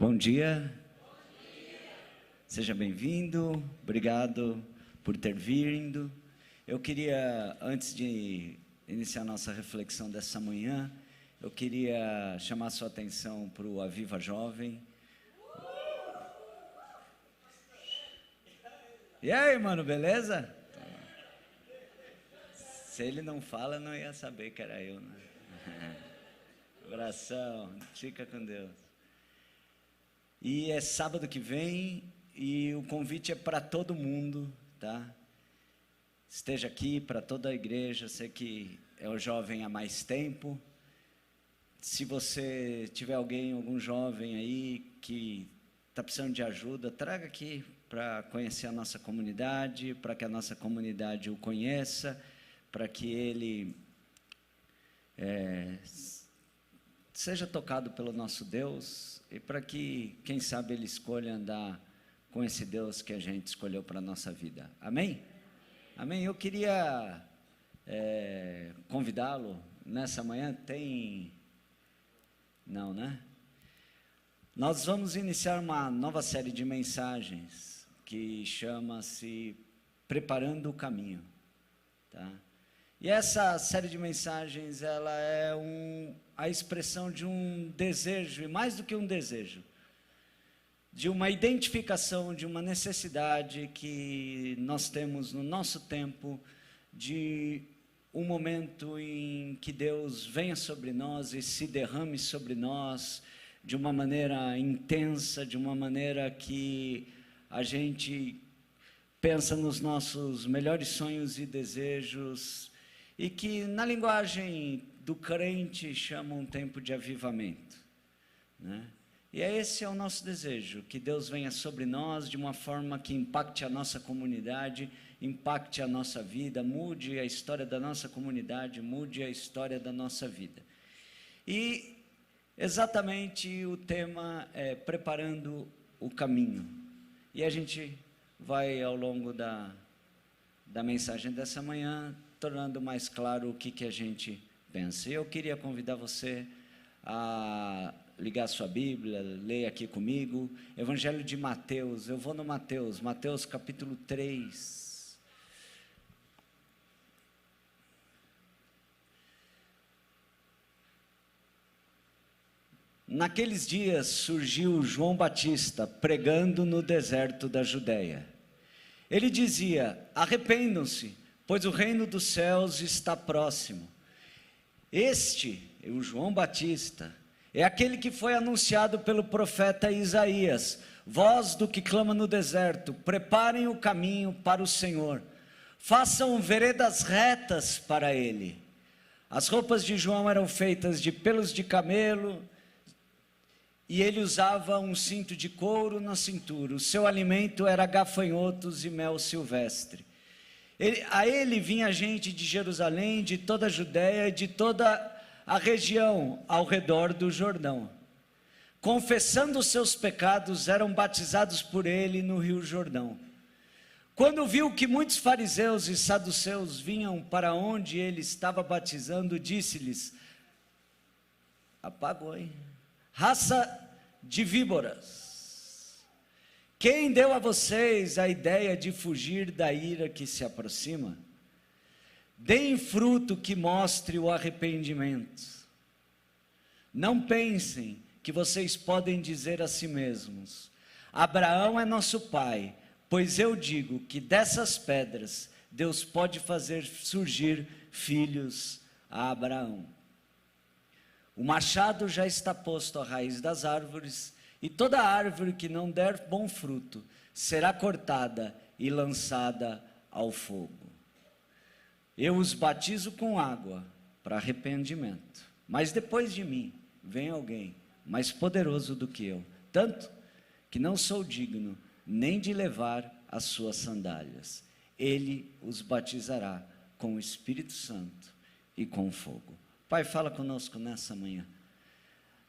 Bom dia. Seja bem-vindo, obrigado por ter vindo. Eu queria, antes de iniciar nossa reflexão dessa manhã, eu queria chamar sua atenção para o Aviva Jovem. E aí, mano, beleza? Se ele não fala, não ia saber que era eu, né? Abração, fica com Deus. E é sábado que vem e o convite é para todo mundo, tá? Esteja aqui, para toda a igreja. Sei que é o jovem há mais tempo. Se você tiver algum jovem aí que está precisando de ajuda, traga aqui para conhecer a nossa comunidade, para que a nossa comunidade o conheça, para que ele seja tocado pelo nosso Deus e para que, quem sabe, ele escolha andar com esse Deus que a gente escolheu para a nossa vida. Amém? Amém? Eu queria convidá-lo nessa manhã. Não, né? Nós vamos iniciar uma nova série de mensagens que chama-se Preparando o Caminho, tá? E essa série de mensagens, ela é a expressão de um desejo, e mais do que um desejo, de uma identificação, de uma necessidade que nós temos no nosso tempo, de um momento em que Deus venha sobre nós e se derrame sobre nós de uma maneira intensa, de uma maneira que a gente pensa nos nossos melhores sonhos e desejos, e que na linguagem do crente chama um tempo de avivamento, né? E esse é o nosso desejo, que Deus venha sobre nós de uma forma que impacte a nossa comunidade, impacte a nossa vida, mude a história da nossa comunidade, mude a história da nossa vida. E exatamente o tema é Preparando o Caminho. E a gente vai, ao longo da mensagem dessa manhã, tornando mais claro o que a gente pensa. Eu queria convidar você a ligar sua Bíblia, ler aqui comigo, Evangelho de Mateus. Eu vou no Mateus capítulo 3. Naqueles dias surgiu João Batista pregando no deserto da Judéia. Ele dizia: arrependam-se, pois o reino dos céus está próximo. O João Batista, é aquele que foi anunciado pelo profeta Isaías: voz do que clama no deserto, preparem o caminho para o Senhor, façam veredas retas para ele. As roupas de João eram feitas de pelos de camelo, e ele usava um cinto de couro na cintura. O seu alimento era gafanhotos e mel silvestre. A ele vinha gente de Jerusalém, de toda a Judéia e de toda a região ao redor do Jordão. Confessando os seus pecados, eram batizados por ele no rio Jordão. Quando viu que muitos fariseus e saduceus vinham para onde ele estava batizando, disse-lhes: apagou, hein? Raça de víboras, quem deu a vocês a ideia de fugir da ira que se aproxima? Deem fruto que mostre o arrependimento. Não pensem que vocês podem dizer a si mesmos: Abraão é nosso pai, pois eu digo que dessas pedras Deus pode fazer surgir filhos a Abraão. O machado já está posto à raiz das árvores, e toda árvore que não der bom fruto será cortada e lançada ao fogo. Eu os batizo com água para arrependimento, mas depois de mim vem alguém mais poderoso do que eu, tanto que não sou digno nem de levar as suas sandálias. Ele os batizará com o Espírito Santo e com fogo. Pai, fala conosco nessa manhã.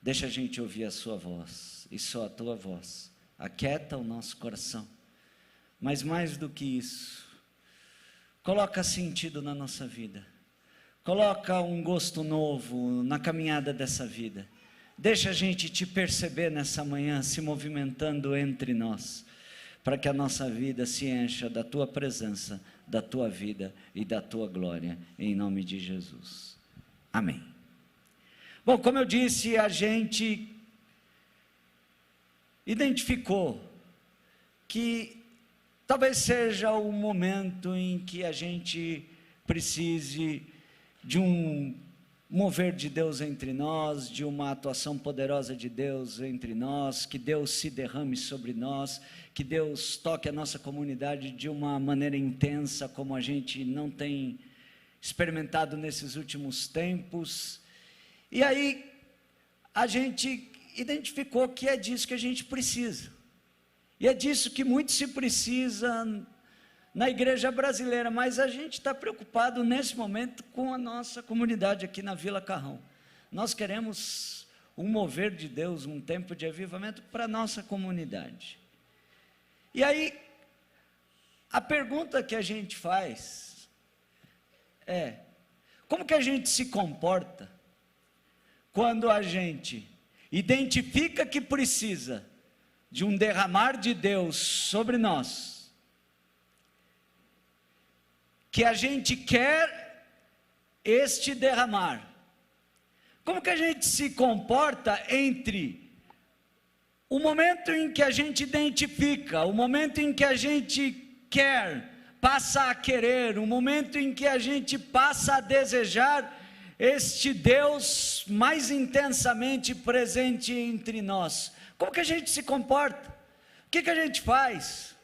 Deixa a gente ouvir a sua voz, e só a tua voz. Aquieta o nosso coração. Mas mais do que isso, coloca sentido na nossa vida. Coloca um gosto novo na caminhada dessa vida. deixa a gente te perceber nessa manhã, se movimentando entre nós, para que a nossa vida se encha da tua presença, da tua vida e da tua glória, em nome de Jesus. Amém. Bom, como eu disse, a gente identificou que talvez seja o momento em que a gente precise de um mover de Deus entre nós, de uma atuação poderosa de Deus entre nós, que Deus se derrame sobre nós, que Deus toque a nossa comunidade de uma maneira intensa, como a gente não tem experimentado nesses últimos tempos. E aí, a gente identificou que é disso que a gente precisa, e é disso que muito se precisa na igreja brasileira, mas a gente está preocupado nesse momento com a nossa comunidade aqui na Vila Carrão. Nós queremos um mover de Deus, um tempo de avivamento para a nossa comunidade. E aí, a pergunta que a gente faz é: como que a gente se comporta quando a gente identifica que precisa de um derramar de Deus sobre nós, que a gente quer este derramar? Como que a gente se comporta entre o momento em que a gente identifica, o momento em que a gente quer, passa a querer, o momento em que a gente passa a desejar este Deus mais intensamente presente entre nós? Como que a gente se comporta? O que a gente faz?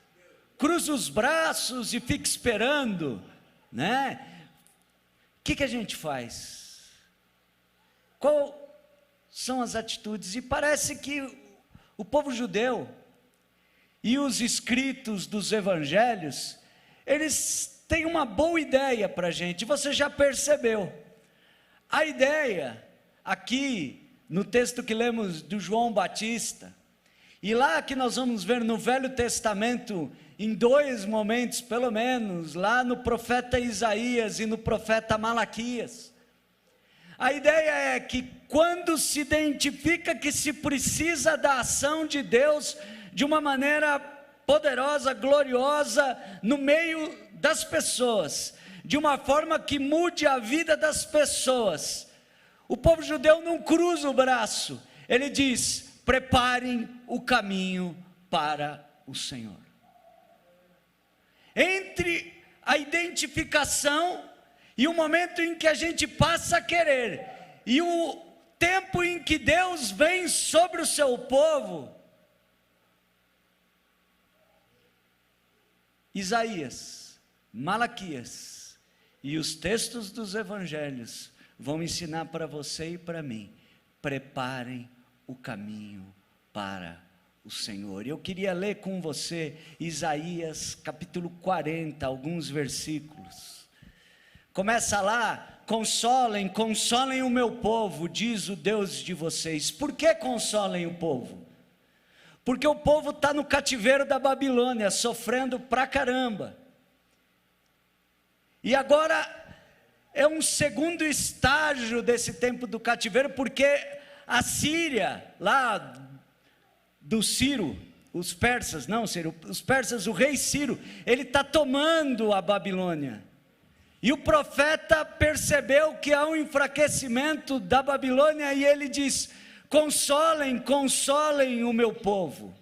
Cruza os braços e fica esperando, né? O que a gente faz? Quais são as atitudes? E parece que o povo judeu e os escritos dos evangelhos, eles têm uma boa ideia para a gente. Você já percebeu? A ideia aqui no texto que lemos do João Batista, e lá que nós vamos ver no Velho Testamento, em dois momentos pelo menos, lá no profeta Isaías e no profeta Malaquias, a ideia é que quando se identifica que se precisa da ação de Deus de uma maneira poderosa, gloriosa, no meio das pessoas, de uma forma que mude a vida das pessoas, o povo judeu não cruza o braço, ele diz: preparem o caminho para o Senhor. Entre a identificação e o momento em que a gente passa a querer, e o tempo em que Deus vem sobre o seu povo, Isaías, Malaquias e os textos dos evangelhos vão ensinar para você e para mim: preparem o caminho para o Senhor. Eu queria ler com você Isaías capítulo 40, alguns versículos. Começa lá: consolem, consolem o meu povo, diz o Deus de vocês. Por que consolem o povo? Porque o povo está no cativeiro da Babilônia, sofrendo pra caramba. E agora é um segundo estágio desse tempo do cativeiro, porque a Síria, lá do Ciro, os persas, o rei Ciro, ele está tomando a Babilônia. E o profeta percebeu que há um enfraquecimento da Babilônia, e ele diz: consolem, consolem o meu povo.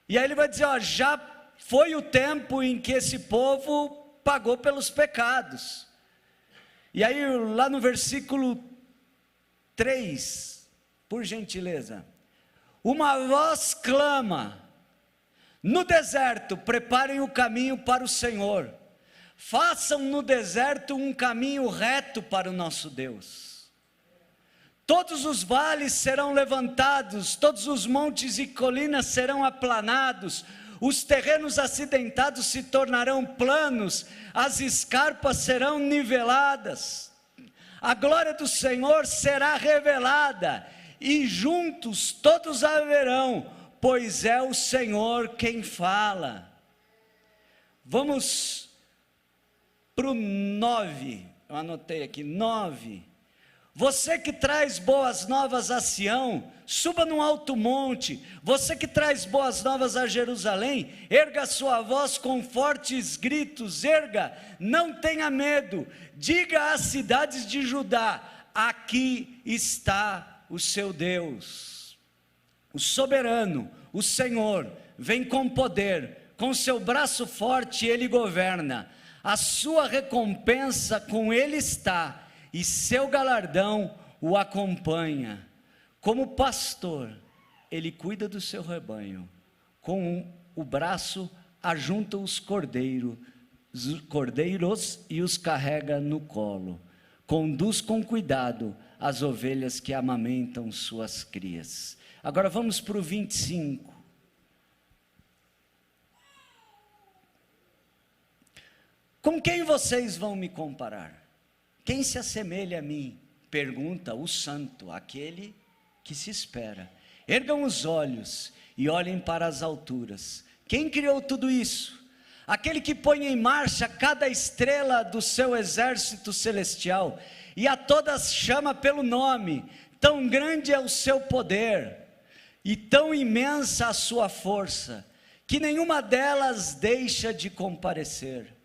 E aí ele vai dizer: já foi o tempo em que esse povo pagou pelos pecados. E aí lá no versículo 3, por gentileza: uma voz clama no deserto, preparem o caminho para o Senhor, façam no deserto um caminho reto para o nosso Deus. Todos os vales serão levantados, todos os montes e colinas serão aplanados, os terrenos acidentados se tornarão planos, as escarpas serão niveladas, a glória do Senhor será revelada, e juntos todos a verão, pois é o Senhor quem fala. Vamos para o 9, eu anotei aqui, 9. Você que traz boas novas a Sião, suba num alto monte. Você que traz boas novas a Jerusalém, erga sua voz com fortes gritos, erga, não tenha medo. Diga às cidades de Judá: aqui está o seu Deus. O soberano, o Senhor, vem com poder, com seu braço forte ele governa. A sua recompensa com ele está, e seu galardão o acompanha. Como pastor, ele cuida do seu rebanho. Com o braço ajunta os cordeiros e os carrega no colo. Conduz com cuidado as ovelhas que amamentam suas crias. Agora vamos para o 25. Com quem vocês vão me comparar? Quem se assemelha a mim? Pergunta o santo, aquele que se espera. Ergam os olhos e olhem para as alturas. Quem criou tudo isso? Aquele que põe em marcha cada estrela do seu exército celestial, e a todas chama pelo nome. Tão grande é o seu poder, e tão imensa a sua força, que nenhuma delas deixa de comparecer.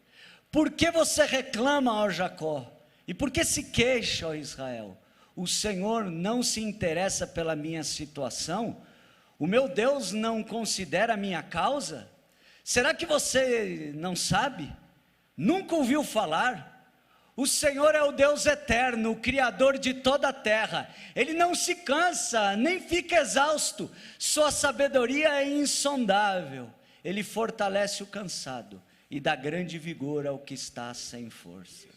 Por que você reclama, ó Jacó? E por que se queixa, ó Israel? O Senhor não se interessa pela minha situação? O meu Deus não considera a minha causa? Será que você não sabe? Nunca ouviu falar? O Senhor é o Deus eterno, o Criador de toda a terra. Ele não se cansa, nem fica exausto. Sua sabedoria é insondável. Ele fortalece o cansado e dá grande vigor ao que está sem forças.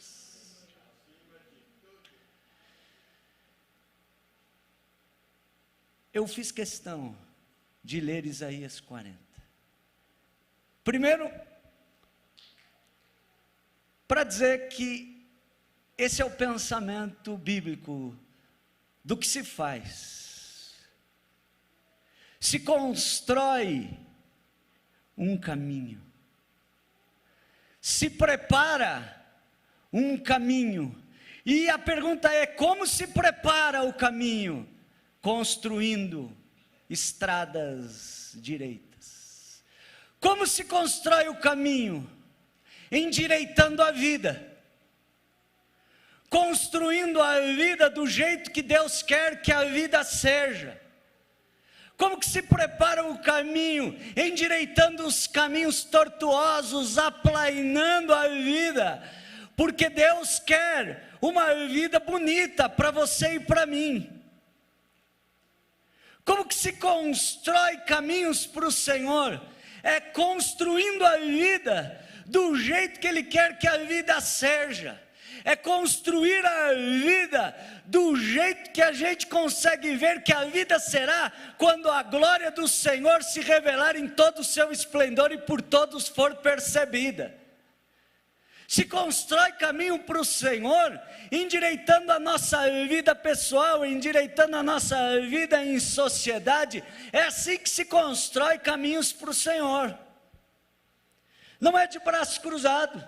Eu fiz questão de ler Isaías 40. Primeiro, para dizer que esse é o pensamento bíblico do que se faz. Se constrói um caminho. Se prepara um caminho. E a pergunta é: como se prepara o caminho? Construindo estradas direitas. Como se constrói o caminho? Endireitando a vida. Construindo a vida do jeito que Deus quer que a vida seja. Como que se prepara o caminho? Endireitando os caminhos tortuosos, aplainando a vida. Porque Deus quer uma vida bonita para você e para mim. Como que se constrói caminhos para o Senhor? É construindo a vida do jeito que Ele quer que a vida seja. É construir a vida do jeito que a gente consegue ver que a vida será quando a glória do Senhor se revelar em todo o seu esplendor e por todos for percebida. Se constrói caminho para o Senhor, endireitando a nossa vida pessoal, endireitando a nossa vida em sociedade. É assim que se constrói caminhos para o Senhor. Não é de braço cruzado.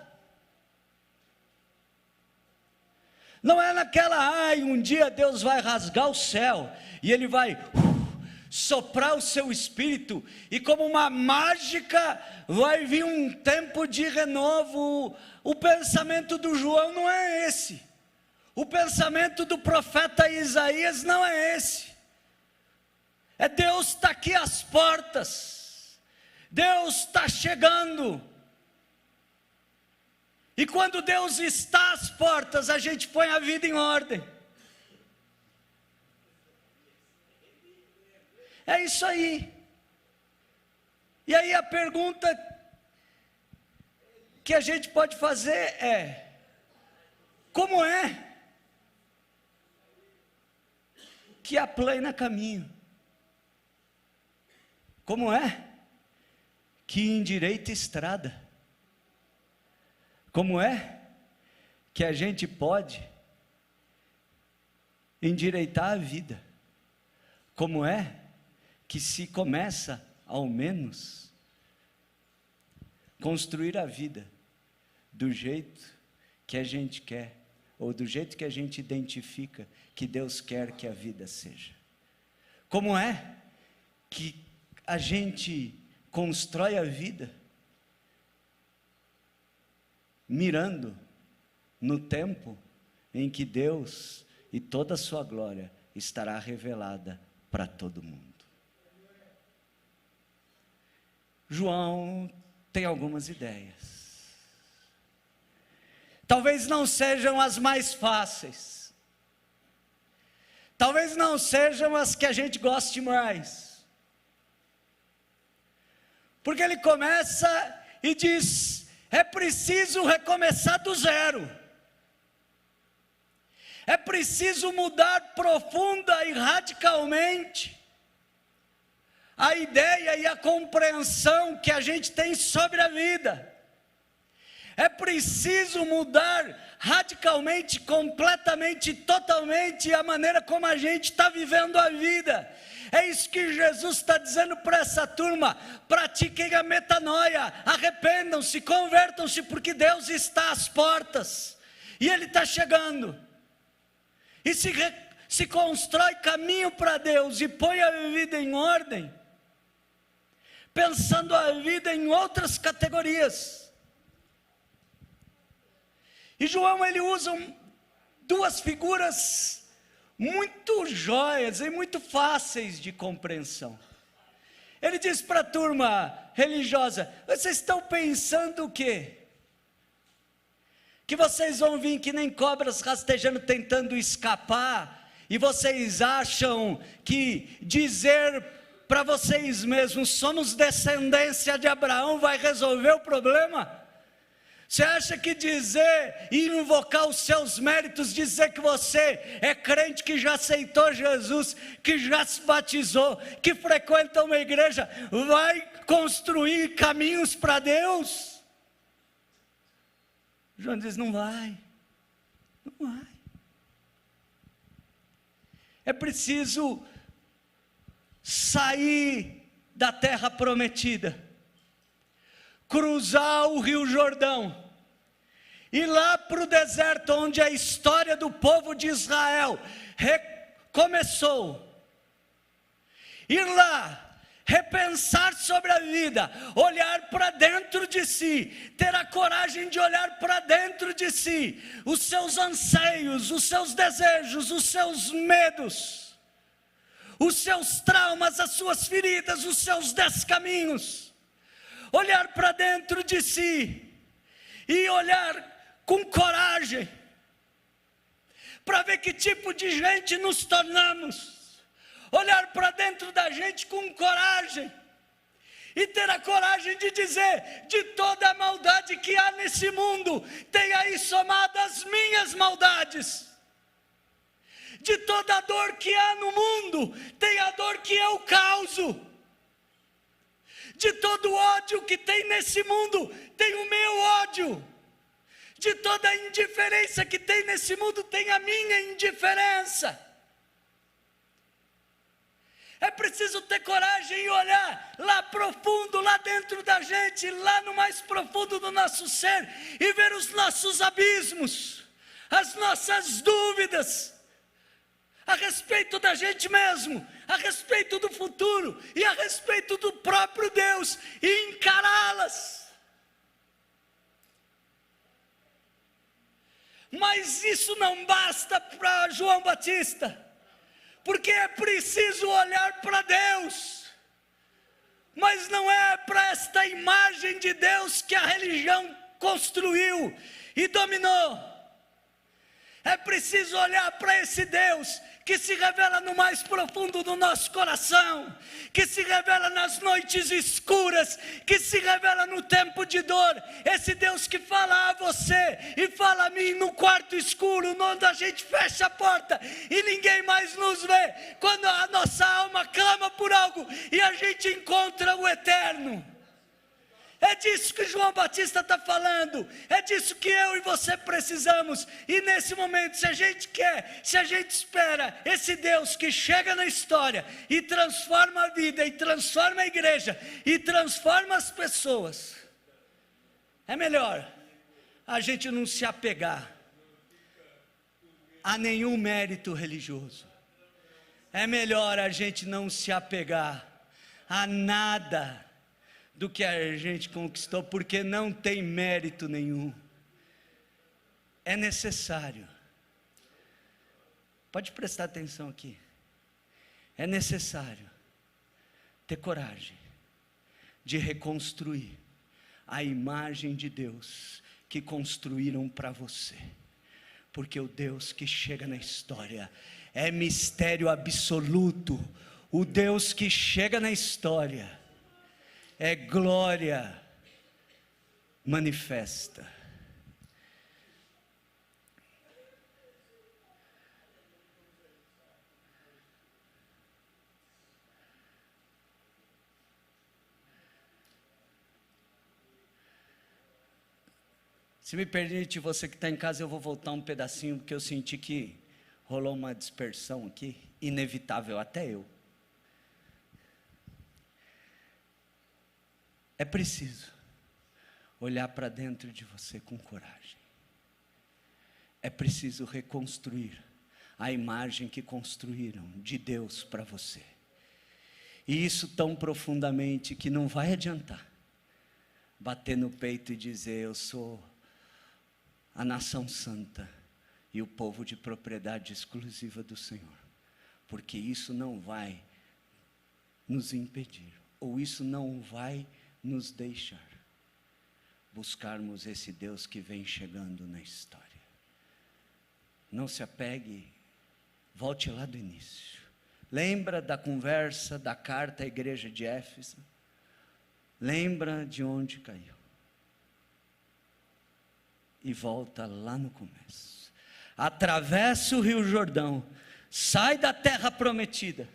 Não é naquela, um dia Deus vai rasgar o céu e Ele vai soprar o seu espírito e como uma mágica vai vir um tempo de renovo. O pensamento do João não é esse. O pensamento do profeta Isaías não é esse. É Deus está aqui às portas. Deus está chegando. E quando Deus está às portas, a gente põe a vida em ordem. É isso aí. E aí a pergunta que a gente pode fazer é: como é que aplana caminho? Como é que endireita estrada? Como é que a gente pode endireitar a vida? Como é que se começa, ao menos, construir a vida do jeito que a gente quer, ou do jeito que a gente identifica que Deus quer que a vida seja. Como é que a gente constrói a vida? Mirando no tempo em que Deus e toda a sua glória estará revelada para todo mundo. João tem algumas ideias. Talvez não sejam as mais fáceis. Talvez não sejam as que a gente goste mais. Porque ele começa e diz: é preciso recomeçar do zero. É preciso mudar profunda e radicalmente a ideia e a compreensão que a gente tem sobre a vida. É preciso mudar radicalmente, completamente, totalmente a maneira como a gente está vivendo a vida. É isso que Jesus está dizendo para essa turma: pratiquem a metanoia, arrependam-se, convertam-se, porque Deus está às portas, e Ele está chegando, e se constrói caminho para Deus, e põe a vida em ordem, pensando a vida em outras categorias. E João, ele usa duas figuras muito jóias e muito fáceis de compreensão. Ele diz para a turma religiosa: vocês estão pensando o quê? Que vocês vão vir que nem cobras rastejando, tentando escapar, e vocês acham que dizer para vocês mesmos: somos descendência de Abraão, vai resolver o problema? Você acha que dizer e invocar os seus méritos, dizer que você é crente, que já aceitou Jesus, que já se batizou, que frequenta uma igreja, vai construir caminhos para Deus? João diz: não vai, não vai. É preciso sair da terra prometida, cruzar o Rio Jordão, ir lá para o deserto, onde a história do povo de Israel recomeçou, ir lá, repensar sobre a vida, olhar para dentro de si, ter a coragem de olhar para dentro de si, os seus anseios, os seus desejos, os seus medos, os seus traumas, as suas feridas, os seus descaminhos, olhar para dentro de si, e olhar com coragem, para ver que tipo de gente nos tornamos, olhar para dentro da gente com coragem, e ter a coragem de dizer: de toda a maldade que há nesse mundo, tem aí somado as minhas maldades, de toda a dor que há no mundo, tem a dor que eu causo, de todo o ódio que tem nesse mundo, tem o meu ódio, de toda a indiferença que tem nesse mundo, tem a minha indiferença. É preciso ter coragem e olhar lá profundo, lá dentro da gente, lá no mais profundo do nosso ser, e ver os nossos abismos, as nossas dúvidas a respeito da gente mesmo, a respeito do futuro e a respeito do próprio Deus, e encará-las. Mas isso não basta para João Batista, porque é preciso olhar para Deus, mas não é para esta imagem de Deus que a religião construiu e dominou. É preciso olhar para esse Deus que se revela no mais profundo do nosso coração, que se revela nas noites escuras, que se revela no tempo de dor. Esse Deus que fala a você e fala a mim no quarto escuro, onde a gente fecha a porta e ninguém mais nos vê, quando a nossa alma clama por algo e a gente encontra o eterno. É disso que João Batista está falando, é disso que eu e você precisamos. E nesse momento, se a gente quer, se a gente espera esse Deus que chega na história e transforma a vida, e transforma a igreja, e transforma as pessoas, é melhor a gente não se apegar a nenhum mérito religioso. É melhor a gente não se apegar a nada do que a gente conquistou, porque não tem mérito nenhum. É necessário. Pode prestar atenção aqui. É necessário ter coragem de reconstruir a imagem de Deus que construíram para você. Porque o Deus que chega na história é mistério absoluto. O Deus que chega na história é glória manifesta. Se me permite, você que está em casa, eu vou voltar um pedacinho, porque eu senti que rolou uma dispersão aqui, inevitável, até eu. É preciso olhar para dentro de você com coragem. É preciso reconstruir a imagem que construíram de Deus para você. E isso tão profundamente que não vai adiantar bater no peito e dizer: eu sou a nação santa e o povo de propriedade exclusiva do Senhor, porque isso não vai nos impedir, ou isso não vai nos deixar buscarmos esse Deus que vem chegando na história. Não se apegue, volte lá do início. Lembra da conversa, da carta à igreja de Éfeso? Lembra de onde caiu. E volta lá no começo. Atravessa o Rio Jordão, sai da terra prometida.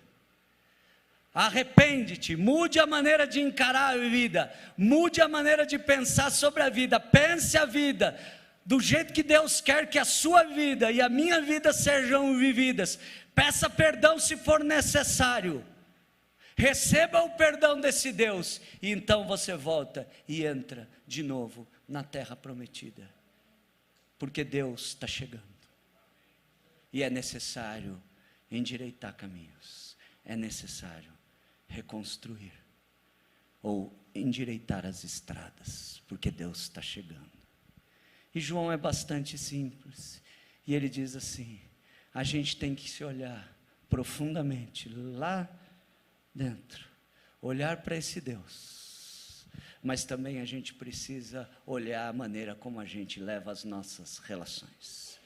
Arrepende-te, mude a maneira de encarar a vida, mude a maneira de pensar sobre a vida, pense a vida do jeito que Deus quer que a sua vida e a minha vida sejam vividas. Peça perdão se for necessário, receba o perdão desse Deus, e então você volta e entra de novo na terra prometida, porque Deus está chegando, e é necessário endireitar caminhos, é necessário reconstruir, ou endireitar as estradas, porque Deus está chegando. E João é bastante simples, e ele diz assim: a gente tem que se olhar profundamente, lá dentro, olhar para esse Deus, mas também a gente precisa olhar a maneira como a gente leva as nossas relações.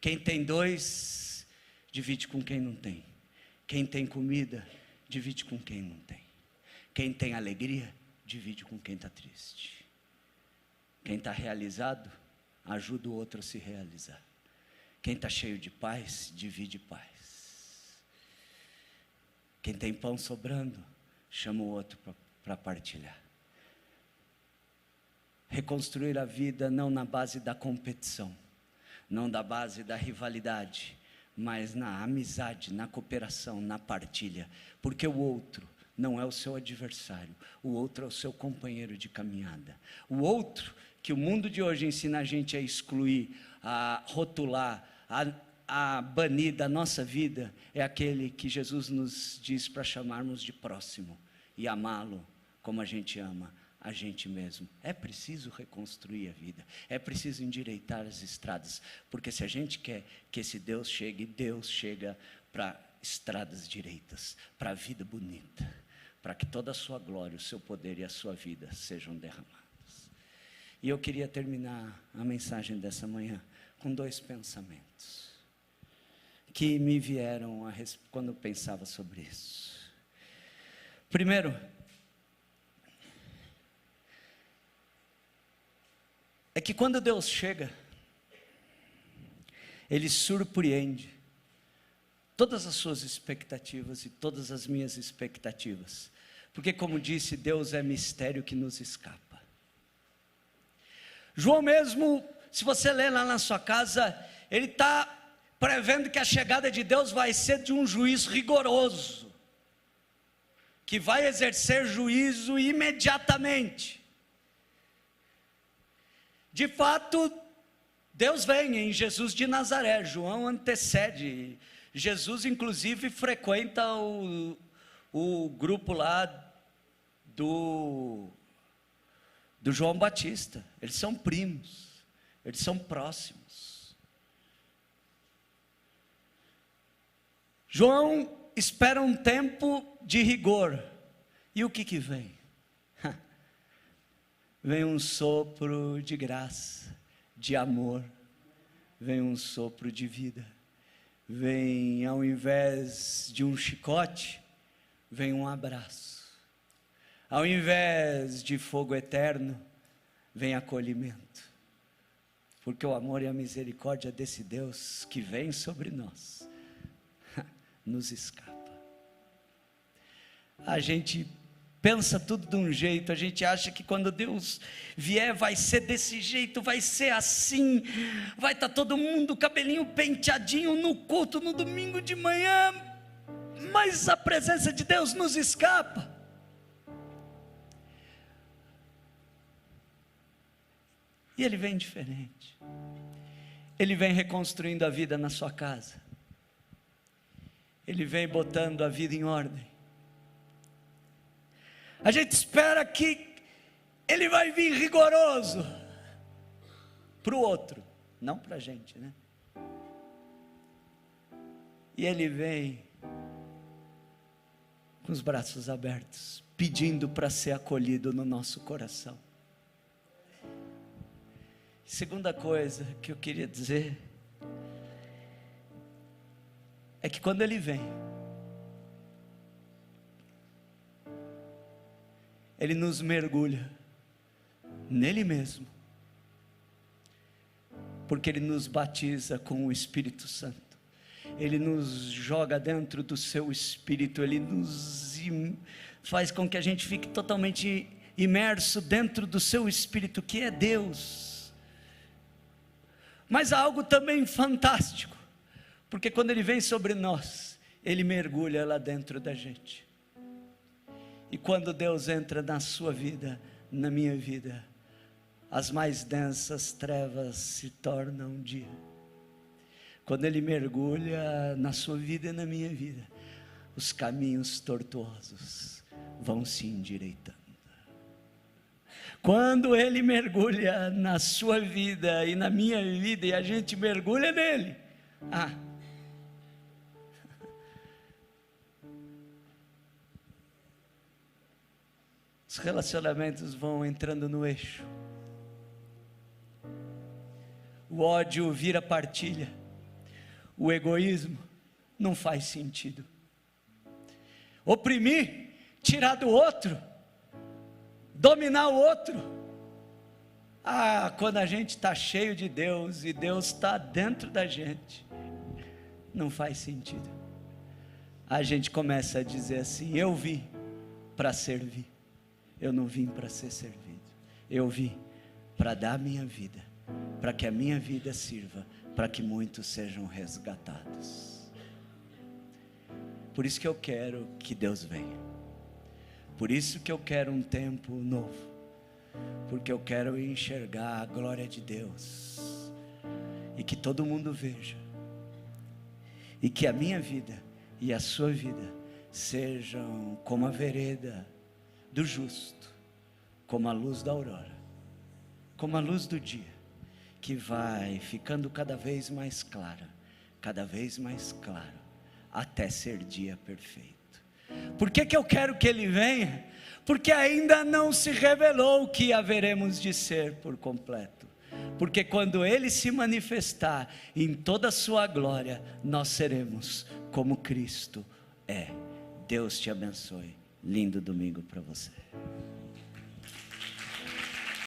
Quem tem dois, divide com quem não tem. Quem tem comida, divide com quem não tem. Quem tem alegria, divide com quem está triste. Quem está realizado, ajuda o outro a se realizar. Quem está cheio de paz, divide paz. Quem tem pão sobrando, chama o outro para partilhar. Reconstruir a vida não na base da competição, não da base da rivalidade, mas na amizade, na cooperação, na partilha, porque o outro não é o seu adversário, o outro é o seu companheiro de caminhada. O outro, que o mundo de hoje ensina a gente a excluir, a rotular, a banir da nossa vida, é aquele que Jesus nos diz para chamarmos de próximo e amá-lo como a gente ama a gente mesmo. É preciso reconstruir a vida, é preciso endireitar as estradas, porque se a gente quer que esse Deus chegue, Deus chega para estradas direitas, para a vida bonita, para que toda a sua glória, o seu poder e a sua vida sejam derramados. E eu queria terminar a mensagem dessa manhã com dois pensamentos que me vieram quando eu pensava sobre isso. Primeiro, é que quando Deus chega, Ele surpreende todas as suas expectativas e todas as minhas expectativas, porque, como disse, Deus é mistério que nos escapa. João mesmo, se você ler lá na sua casa, ele está prevendo que a chegada de Deus vai ser de um juiz rigoroso, que vai exercer juízo imediatamente. De fato, Deus vem em Jesus de Nazaré. João antecede. Jesus, inclusive, frequenta o grupo lá do João Batista. Eles são primos, eles são próximos. João espera um tempo de rigor. E o que vem? Vem um sopro de graça, de amor. Vem um sopro de vida. Vem, ao invés de um chicote, vem um abraço. Ao invés de fogo eterno, vem acolhimento. Porque o amor e a misericórdia desse Deus que vem sobre nós, nos escapa. A gente pensa tudo de um jeito, a gente acha que quando Deus vier vai ser desse jeito, vai ser assim, vai estar todo mundo cabelinho penteadinho no culto no domingo de manhã, mas a presença de Deus nos escapa. E Ele vem diferente. Ele vem reconstruindo a vida na sua casa. Ele vem botando a vida em ordem. A gente espera que Ele vai vir rigoroso para o outro, não para a gente, né? E Ele vem com os braços abertos, pedindo para ser acolhido no nosso coração. Segunda coisa que eu queria dizer é que quando Ele vem, Ele nos mergulha nele mesmo, porque Ele nos batiza com o Espírito Santo. Ele nos joga dentro do seu Espírito, Ele nos faz com que a gente fique totalmente imerso dentro do seu Espírito, que é Deus. Mas há algo também fantástico, porque quando Ele vem sobre nós, Ele mergulha lá dentro da gente. E quando Deus entra na sua vida, na minha vida, as mais densas trevas se tornam dia. Quando Ele mergulha na sua vida e na minha vida, os caminhos tortuosos vão se endireitando. Quando Ele mergulha na sua vida e na minha vida, e a gente mergulha nele, os relacionamentos vão entrando no eixo. O ódio vira partilha. O egoísmo não faz sentido. Oprimir, tirar do outro, dominar o outro. Quando a gente está cheio de Deus e Deus está dentro da gente, não faz sentido. A gente começa a dizer assim: eu vim para servir. Eu não vim para ser servido. Eu vim para dar a minha vida, para que a minha vida sirva, para que muitos sejam resgatados. Por isso que eu quero que Deus venha. Por isso que eu quero um tempo novo. Porque eu quero enxergar a glória de Deus. E que todo mundo veja. E que a minha vida e a sua vida sejam como a vereda do justo, como a luz da aurora, como a luz do dia, que vai ficando cada vez mais clara, até ser dia perfeito. Por que eu quero que Ele venha? Porque ainda não se revelou o que haveremos de ser por completo. Porque quando Ele se manifestar em toda a sua glória, nós seremos como Cristo é. Deus te abençoe. Lindo domingo para você.